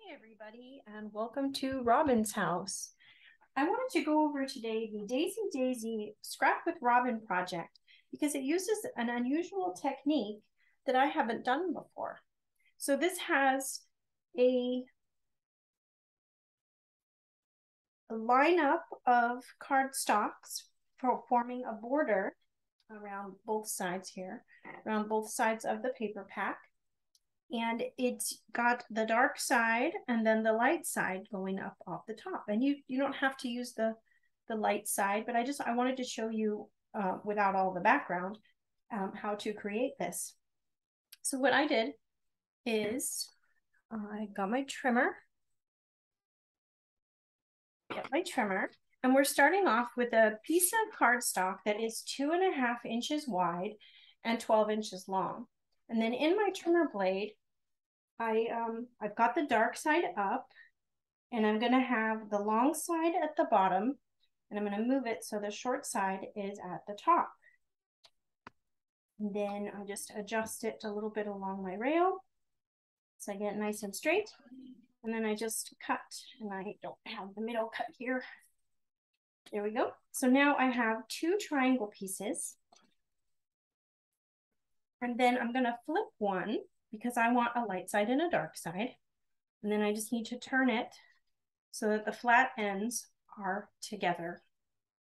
Hi everybody, and welcome to Robin's House. I wanted to go over today the Daisy Daisy Scrap with Robin project because it uses an unusual technique that I haven't done before. So this has a lineup of cardstocks for forming a border around both sides here, around both sides of the paper pack. And it's got the dark side and then the light side going up off the top. And you don't have to use the light side, but I wanted to show you without all the background how to create this. So what I did is I got my trimmer, and we're starting off with a piece of cardstock that is 2.5 inches wide and 12 inches long. And then in my trimmer blade, I've got the dark side up, and I'm going to have the long side at the bottom, and I'm going to move it so the short side is at the top. And then I just adjust it a little bit along my rail so I get it nice and straight. And then I just cut, and I don't have the middle cut here. There we go. So now I have 2 triangle pieces. And then I'm going to flip one because I want a light side and a dark side. And then I just need to turn it so that the flat ends are together.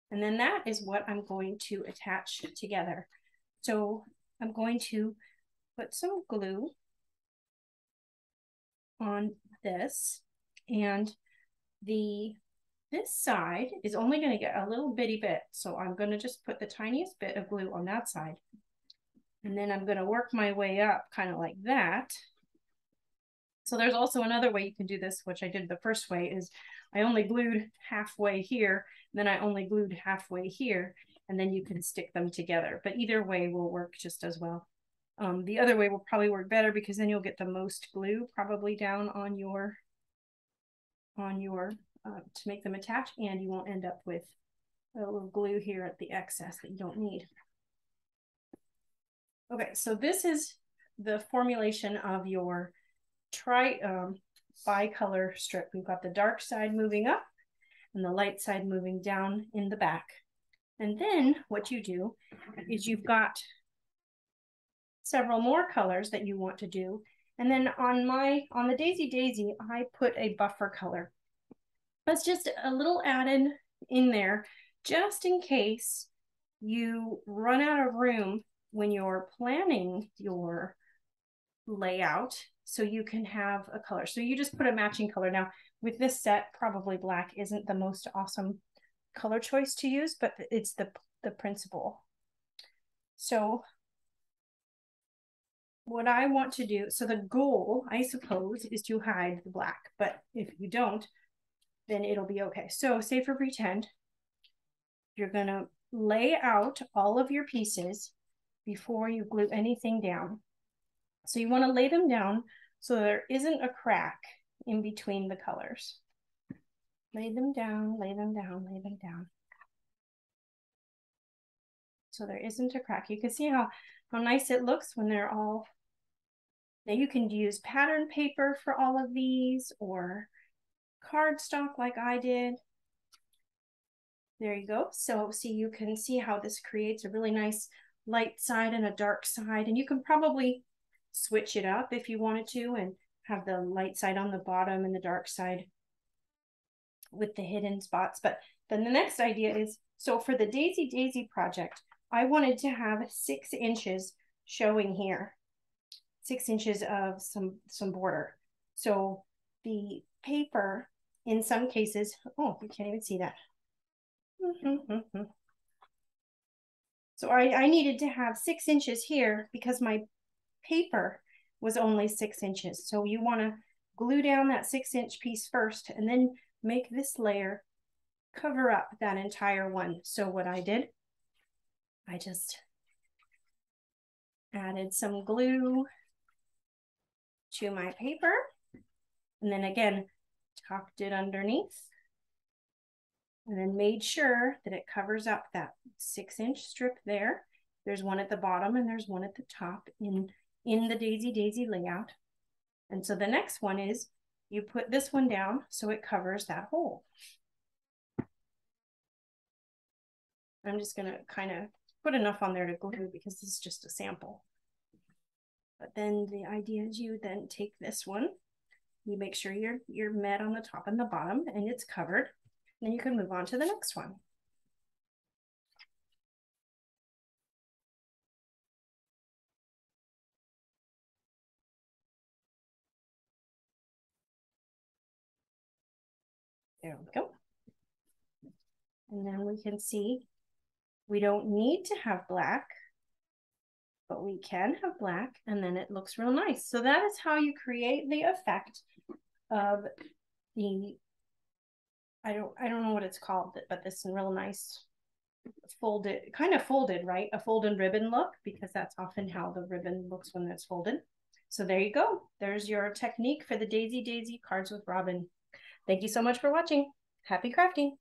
And then that is what I'm going to attach together. So I'm going to put some glue on this, and this side is only going to get a little bitty bit. So I'm going to just put the tiniest bit of glue on that side. And then I'm going to work my way up kind of like that. So there's also another way you can do this, which I did the first way, is I only glued halfway here, then I only glued halfway here, and then you can stick them together. But either way will work just as well. The other way will probably work better because then you'll get the most glue probably down on your to make them attach, and you won't end up with a little glue here at the excess that you don't need. Okay, so this is the formulation of your bicolor strip. We've got the dark side moving up and the light side moving down in the back. And then what you do is you've got several more colors that you want to do. And then on the Daisy Daisy, I put a buffer color. That's just a little added in there just in case you run out of room when you're planning your layout, so you can have a color. So you just put a matching color. Now with this set, probably black isn't the most awesome color choice to use, but it's the principle. So what I want to do, so the goal, I suppose, is to hide the black, but if you don't, then it'll be okay. So say for pretend, you're gonna lay out all of your pieces before you glue anything down. So you want to lay them down so there isn't a crack in between the colors. Lay them down, lay them down, lay them down. So there isn't a crack. You can see how nice it looks when they're all. Now you can use pattern paper for all of these, or cardstock like I did. There you go. So see, you can see how this creates a really nice light side and a dark side, and you can probably switch it up if you wanted to and have the light side on the bottom and the dark side with the hidden spots. But then the next idea is, so for the Daisy Daisy project, I wanted to have 6 inches showing here, 6 inches of some border. So the paper, in some cases, oh, you can't even see that. So I needed to have 6 inches here because my paper was only 6 inches. So you want to glue down that 6-inch piece first, and then make this layer cover up that entire one. So what I did, I just added some glue to my paper, and then again tucked it underneath, and then made sure that it covers up that 6-inch strip there. There's one at the bottom and there's one at the top in the Daisy Daisy layout. And so the next one is you put this one down so it covers that hole. I'm just gonna kind of put enough on there to glue because this is just a sample. But then the idea is you then take this one, you make sure you're met on the top and the bottom and it's covered. Then you can move on to the next one. There we go. And then we can see we don't need to have black, but we can have black and then it looks real nice. So that is how you create the effect of the, I don't know what it's called, but this real nice folded, kind of folded, right? A folded ribbon look, because that's often how the ribbon looks when it's folded. So there you go. There's your technique for the Daisy Daisy Cards with Robin. Thank you so much for watching. Happy crafting.